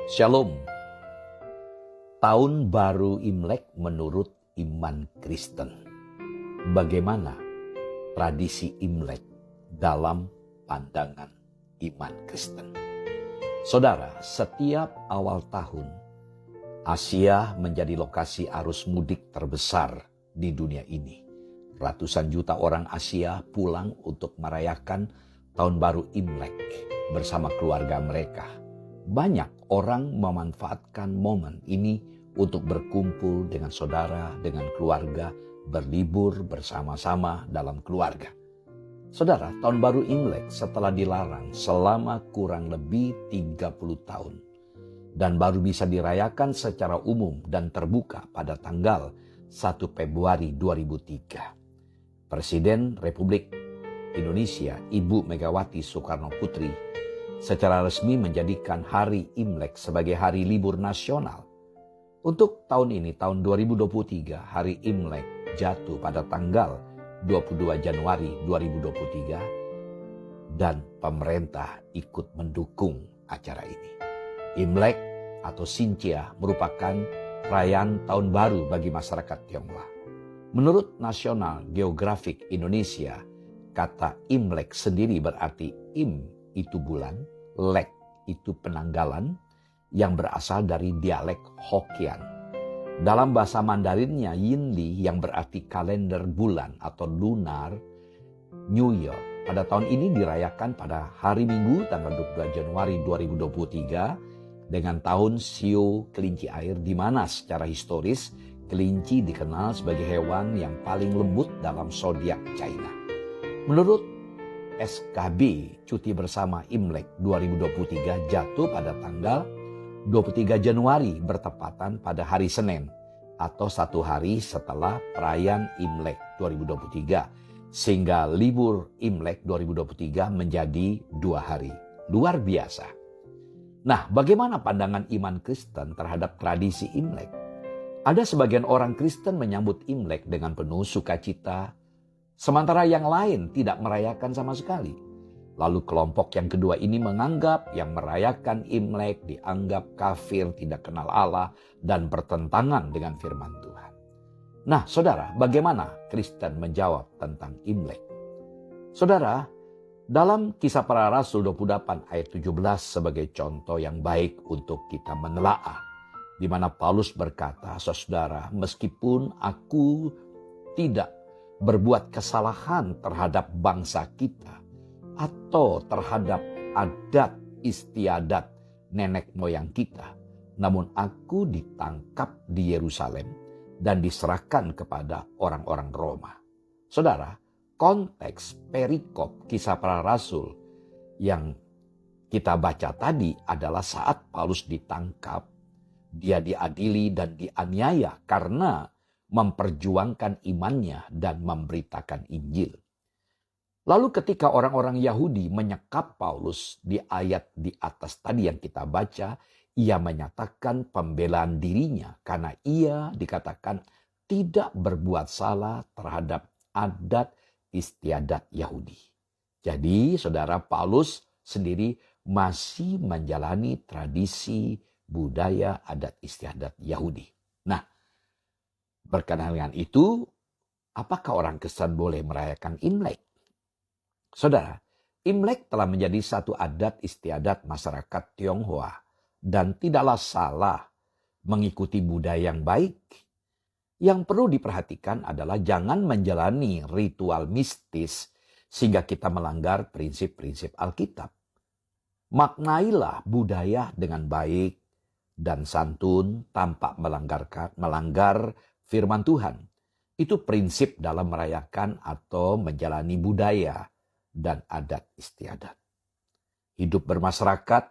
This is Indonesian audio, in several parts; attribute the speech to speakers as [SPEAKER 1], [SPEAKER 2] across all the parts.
[SPEAKER 1] Shalom. Tahun baru Imlek menurut iman Kristen. Bagaimana tradisi Imlek dalam pandangan iman Kristen? Saudara, setiap awal tahun, Asia menjadi lokasi arus mudik terbesar di dunia ini. Ratusan juta orang Asia pulang untuk merayakan tahun baru Imlek bersama keluarga mereka. Banyak orang memanfaatkan momen ini untuk berkumpul dengan saudara, dengan keluarga, berlibur bersama-sama dalam keluarga. Saudara, tahun baru Imlek setelah dilarang selama kurang lebih 30 tahun dan baru bisa dirayakan secara umum dan terbuka pada tanggal 1 Februari 2003. Presiden Republik Indonesia, Ibu Megawati Soekarno Putri, secara resmi menjadikan hari Imlek sebagai hari libur nasional. Untuk tahun ini, tahun 2023, hari Imlek jatuh pada tanggal 22 Januari 2023 dan pemerintah ikut mendukung acara ini. Imlek atau Xinjia merupakan perayaan tahun baru bagi masyarakat Tionghoa. Menurut National Geographic Indonesia, kata Imlek sendiri berarti Im itu bulan, Lek itu penanggalan yang berasal dari dialek Hokkien. Dalam bahasa Mandarinnya Yinli yang berarti kalender bulan atau lunar New Year. Pada tahun ini dirayakan pada hari Minggu tanggal 22 Januari 2023 dengan tahun Shio kelinci air, di mana secara historis kelinci dikenal sebagai hewan yang paling lembut dalam zodiak China. Menurut SKB, cuti bersama Imlek 2023 jatuh pada tanggal 23 Januari bertepatan pada hari Senin atau satu hari setelah perayaan Imlek 2023. Sehingga libur Imlek 2023 menjadi 2 hari. Luar biasa. Nah, bagaimana pandangan iman Kristen terhadap tradisi Imlek? Ada sebagian orang Kristen menyambut Imlek dengan penuh sukacita, sementara yang lain tidak merayakan sama sekali. Lalu kelompok yang kedua ini menganggap yang merayakan Imlek dianggap kafir, tidak kenal Allah, dan bertentangan dengan firman Tuhan. Nah, saudara, bagaimana Kristen menjawab tentang Imlek? Saudara, dalam Kisah Para Rasul 28 ayat 17 sebagai contoh yang baik untuk kita menelaah, di mana Paulus berkata, saudara, meskipun aku tidak berbuat kesalahan terhadap bangsa kita atau terhadap adat istiadat nenek moyang kita, namun aku ditangkap di Yerusalem dan diserahkan kepada orang-orang Roma. Saudara, konteks perikop Kisah Para Rasul yang kita baca tadi adalah saat Paulus ditangkap, dia diadili dan dianiaya karena memperjuangkan imannya dan memberitakan Injil. Lalu ketika orang-orang Yahudi menyekap Paulus di ayat di atas tadi yang kita baca, ia menyatakan pembelaan dirinya karena ia dikatakan tidak berbuat salah terhadap adat istiadat Yahudi. Jadi saudara, Paulus sendiri masih menjalani tradisi budaya adat istiadat Yahudi. Nah, berkenaan dengan itu, apakah orang Kristen boleh merayakan Imlek? Saudara, Imlek telah menjadi satu adat istiadat masyarakat Tionghoa dan tidaklah salah mengikuti budaya yang baik. Yang perlu diperhatikan adalah jangan menjalani ritual mistis sehingga kita melanggar prinsip-prinsip Alkitab. Maknailah budaya dengan baik dan santun tanpa melanggar firman Tuhan. Itu prinsip dalam merayakan atau menjalani budaya dan adat istiadat. Hidup bermasyarakat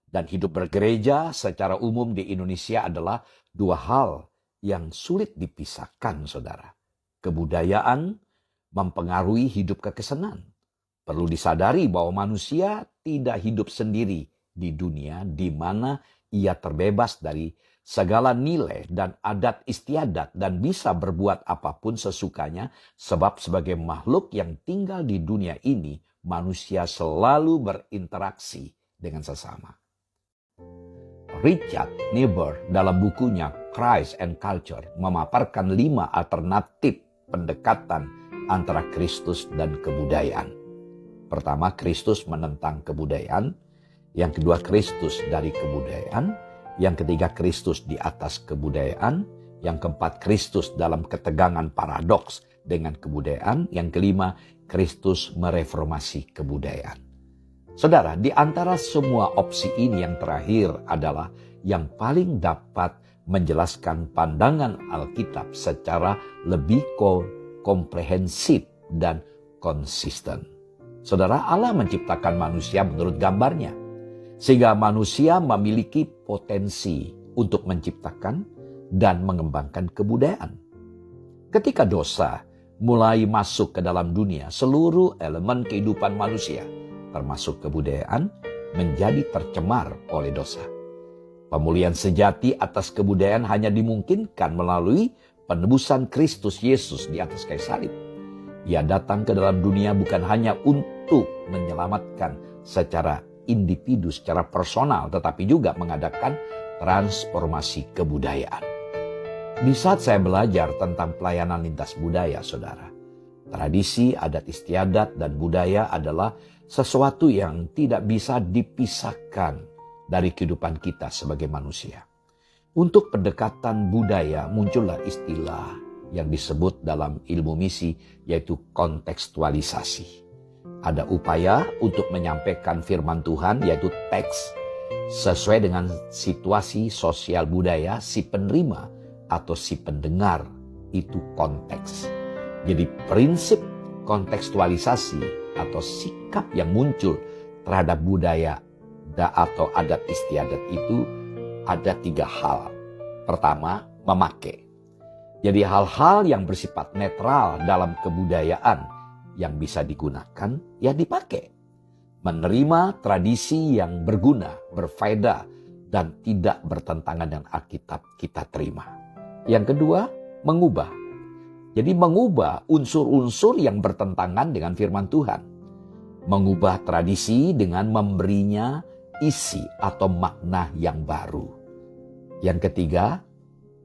[SPEAKER 1] dan hidup bergereja secara umum di Indonesia adalah dua hal yang sulit dipisahkan, saudara. Kebudayaan mempengaruhi hidup kekesenan. Perlu disadari bahwa manusia tidak hidup sendiri di dunia di mana ia terbebas dari segala nilai dan adat istiadat dan bisa berbuat apapun sesukanya, sebab sebagai makhluk yang tinggal di dunia ini, manusia selalu berinteraksi dengan sesama. Richard Niebuhr dalam bukunya Christ and Culture memaparkan 5 alternatif pendekatan antara Kristus dan kebudayaan. Pertama, Kristus menentang kebudayaan. Yang kedua, Kristus dari kebudayaan. Yang ketiga, Kristus di atas kebudayaan. Yang keempat, Kristus dalam ketegangan paradoks dengan kebudayaan. Yang kelima, Kristus mereformasi kebudayaan. Saudara, di antara semua opsi ini yang terakhir adalah yang paling dapat menjelaskan pandangan Alkitab secara lebih komprehensif dan konsisten. Saudara, Allah menciptakan manusia menurut gambarnya, sehingga manusia memiliki potensi untuk menciptakan dan mengembangkan kebudayaan. Ketika dosa mulai masuk ke dalam dunia, seluruh elemen kehidupan manusia, termasuk kebudayaan, menjadi tercemar oleh dosa. Pemulihan sejati atas kebudayaan hanya dimungkinkan melalui penebusan Kristus Yesus di atas kayu salib. Ia datang ke dalam dunia bukan hanya untuk menyelamatkan secara individu, secara personal, tetapi juga mengadakan transformasi kebudayaan. Di saat saya belajar tentang pelayanan lintas budaya, saudara, tradisi, adat istiadat, dan budaya adalah sesuatu yang tidak bisa dipisahkan dari kehidupan kita sebagai manusia. Untuk pendekatan budaya muncullah istilah yang disebut dalam ilmu misi, yaitu kontekstualisasi. Ada upaya untuk menyampaikan firman Tuhan, yaitu teks, sesuai dengan situasi sosial budaya si penerima atau si pendengar, itu konteks. Jadi prinsip kontekstualisasi atau sikap yang muncul terhadap budaya atau adat istiadat itu ada 3 hal. Pertama, memakai. Jadi hal-hal yang bersifat netral dalam kebudayaan yang bisa digunakan, ya dipakai. Menerima tradisi yang berguna, berfaedah, dan tidak bertentangan dengan Alkitab kita terima. Yang kedua, mengubah. Jadi mengubah unsur-unsur yang bertentangan dengan firman Tuhan. Mengubah tradisi dengan memberinya isi atau makna yang baru. Yang ketiga,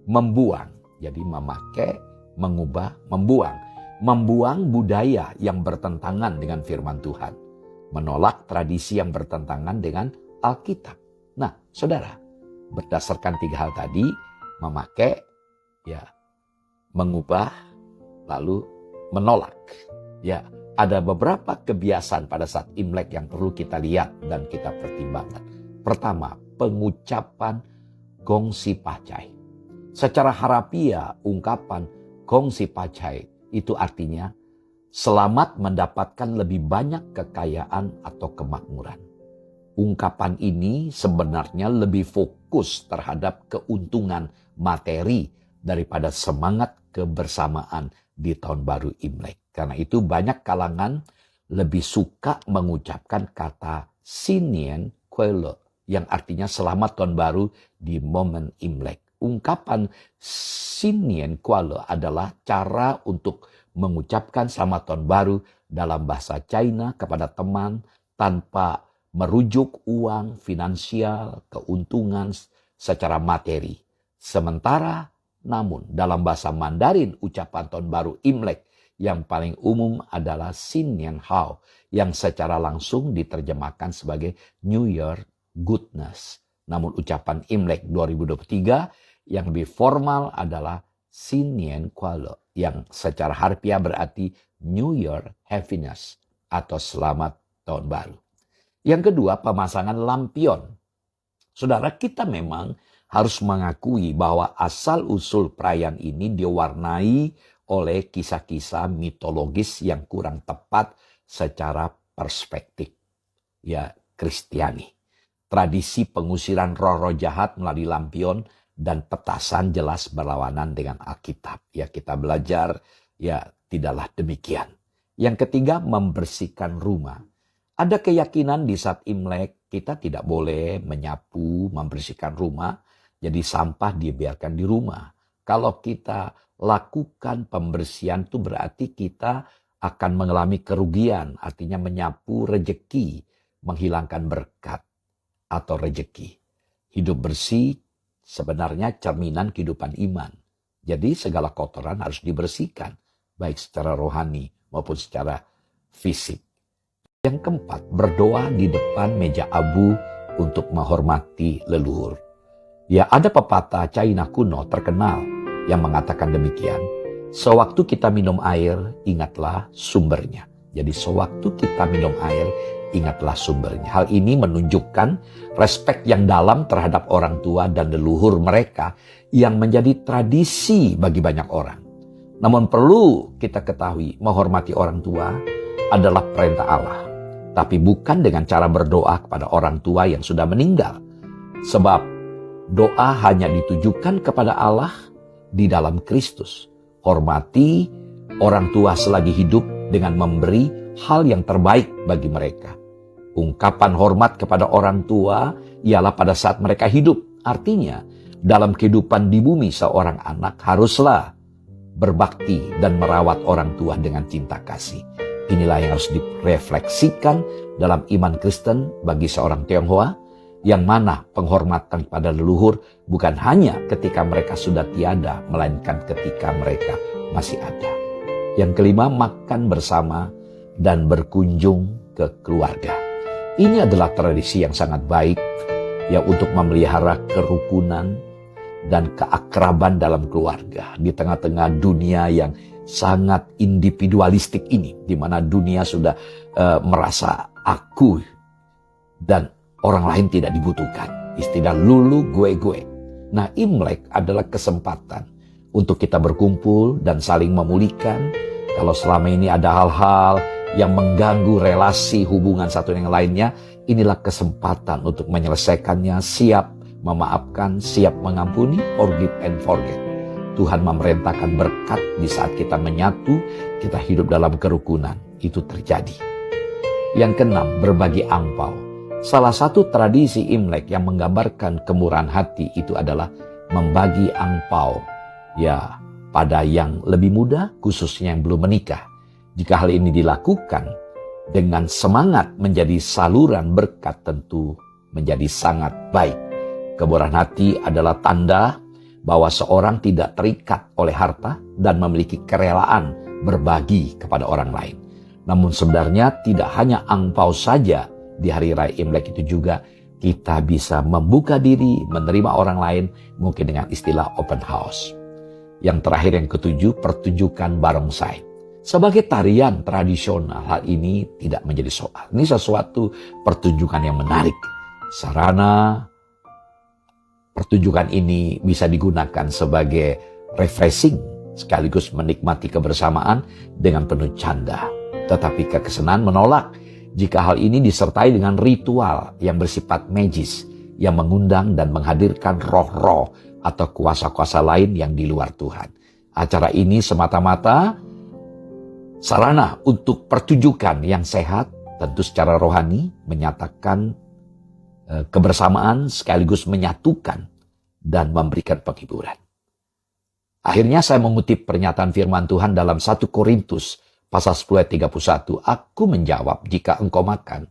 [SPEAKER 1] membuang. Jadi memakai, mengubah, membuang. Membuang budaya yang bertentangan dengan firman Tuhan. Menolak tradisi yang bertentangan dengan Alkitab. Nah, saudara, berdasarkan 3 hal tadi, memakai, ya, mengubah, lalu menolak. Ya, ada beberapa kebiasaan pada saat Imlek yang perlu kita lihat dan kita pertimbangkan. Pertama, pengucapan gongsi pacai. Secara harafiah, ungkapan gongsi pacai itu artinya selamat mendapatkan lebih banyak kekayaan atau kemakmuran. Ungkapan ini sebenarnya lebih fokus terhadap keuntungan materi daripada semangat kebersamaan di tahun baru Imlek. Karena itu banyak kalangan lebih suka mengucapkan kata Sinien Kuelo yang artinya selamat tahun baru di momen Imlek. Ungkapan Sinien Kuelo adalah cara untuk mengucapkan selamat tahun baru dalam bahasa China kepada teman tanpa merujuk uang, finansial, keuntungan secara materi. Sementara namun dalam bahasa Mandarin ucapan tahun baru Imlek yang paling umum adalah Xin Nian Hao yang secara langsung diterjemahkan sebagai New Year Goodness. Namun ucapan Imlek 2023 yang lebih formal adalah Xin Nian Kualo yang secara harfiah berarti New Year Happiness atau selamat tahun baru. Yang kedua, pemasangan lampion. Saudara, kita memang harus mengakui bahwa asal-usul perayaan ini diwarnai oleh kisah-kisah mitologis yang kurang tepat secara perspektif ya Kristiani. Tradisi pengusiran roh-roh jahat melalui lampion dan petasan jelas berlawanan dengan Alkitab. Ya, kita belajar ya tidaklah demikian. Yang ketiga, membersihkan rumah. Ada keyakinan di saat Imlek kita tidak boleh menyapu, membersihkan rumah. Jadi sampah dibiarkan di rumah. Kalau kita lakukan pembersihan itu berarti kita akan mengalami kerugian. Artinya menyapu rejeki, menghilangkan berkat atau rejeki. Hidup bersih sebenarnya cerminan kehidupan iman. Jadi segala kotoran harus dibersihkan, baik secara rohani maupun secara fisik. Yang keempat, berdoa di depan meja abu untuk menghormati leluhur. Ya, ada pepatah China kuno terkenal yang mengatakan demikian. Sewaktu kita minum air, ingatlah sumbernya. Jadi sewaktu kita minum air, ingatlah sumbernya. Hal ini menunjukkan respek yang dalam terhadap orang tua dan leluhur mereka yang menjadi tradisi bagi banyak orang. Namun perlu kita ketahui, menghormati orang tua adalah perintah Allah. Tapi bukan dengan cara berdoa kepada orang tua yang sudah meninggal. Sebab doa hanya ditujukan kepada Allah di dalam Kristus. Hormati orang tua selagi hidup dengan memberi hal yang terbaik bagi mereka. Ungkapan hormat kepada orang tua ialah pada saat mereka hidup. Artinya, dalam kehidupan di bumi seorang anak haruslah berbakti dan merawat orang tua dengan cinta kasih. Inilah yang harus direfleksikan dalam iman Kristen bagi seorang Tionghoa, yang mana penghormatan pada leluhur bukan hanya ketika mereka sudah tiada, melainkan ketika mereka masih ada. Yang kelima, makan bersama dan berkunjung ke keluarga. Ini adalah tradisi yang sangat baik ya untuk memelihara kerukunan dan keakraban dalam keluarga di tengah-tengah dunia yang sangat individualistik ini, di mana dunia sudah merasa aku dan orang lain tidak dibutuhkan. Istilah lulu gue. Nah, Imlek adalah kesempatan untuk kita berkumpul dan saling memulihkan. Kalau selama ini ada hal-hal yang mengganggu relasi hubungan satu dengan lainnya, inilah kesempatan untuk menyelesaikannya, siap memaafkan, siap mengampuni, forgive and forget. Tuhan memerintahkan berkat di saat kita menyatu, kita hidup dalam kerukunan. Itu terjadi. Yang keenam, berbagi angpau. Salah satu tradisi Imlek yang menggambarkan kemurahan hati itu adalah membagi angpau. Ya, pada yang lebih muda, khususnya yang belum menikah. Jika hal ini dilakukan dengan semangat menjadi saluran berkat, tentu menjadi sangat baik. Kemurahan hati adalah tanda bahwa seorang tidak terikat oleh harta dan memiliki kerelaan berbagi kepada orang lain. Namun sebenarnya tidak hanya angpau saja di hari raya Imlek, itu juga kita bisa membuka diri, menerima orang lain, mungkin dengan istilah open house. Yang terakhir, yang ketujuh, pertunjukan barongsai. Sebagai tarian tradisional, hal ini tidak menjadi soal. Ini sesuatu pertunjukan yang menarik. Sarana pertunjukan ini bisa digunakan sebagai refreshing, sekaligus menikmati kebersamaan dengan penuh canda. Tetapi kekesanan menolak jika hal ini disertai dengan ritual yang bersifat magis, yang mengundang dan menghadirkan roh-roh atau kuasa-kuasa lain yang di luar Tuhan. Acara ini semata-mata sarana untuk pertunjukan yang sehat, tentu secara rohani, menyatakan kebersamaan sekaligus menyatukan dan memberikan penghiburan. Akhirnya saya mengutip pernyataan firman Tuhan dalam 1 Korintus pasal 10 ayat 31. Aku menjawab, jika engkau makan,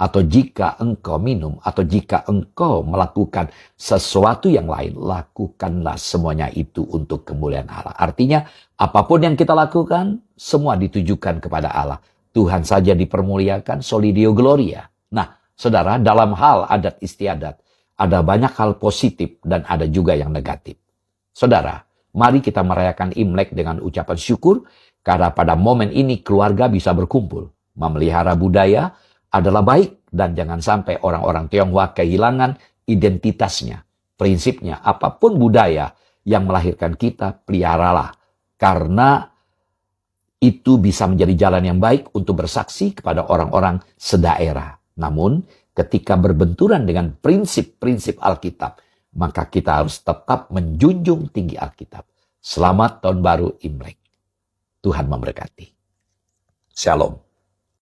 [SPEAKER 1] atau jika engkau minum, atau jika engkau melakukan sesuatu yang lain, lakukanlah semuanya itu untuk kemuliaan Allah. Artinya, apapun yang kita lakukan, semua ditujukan kepada Allah. Tuhan saja dipermuliakan, soli Deo gloria. Nah, saudara, dalam hal adat istiadat, ada banyak hal positif dan ada juga yang negatif. Saudara, mari kita merayakan Imlek dengan ucapan syukur, karena pada momen ini keluarga bisa berkumpul. Memelihara budaya adalah baik, dan jangan sampai orang-orang Tionghoa kehilangan identitasnya, prinsipnya. Apapun budaya yang melahirkan kita, peliharalah. Karena itu bisa menjadi jalan yang baik untuk bersaksi kepada orang-orang sedaerah. Namun, ketika berbenturan dengan prinsip-prinsip Alkitab, maka kita harus tetap menjunjung tinggi Alkitab. Selamat Tahun Baru Imlek. Tuhan memberkati. Shalom.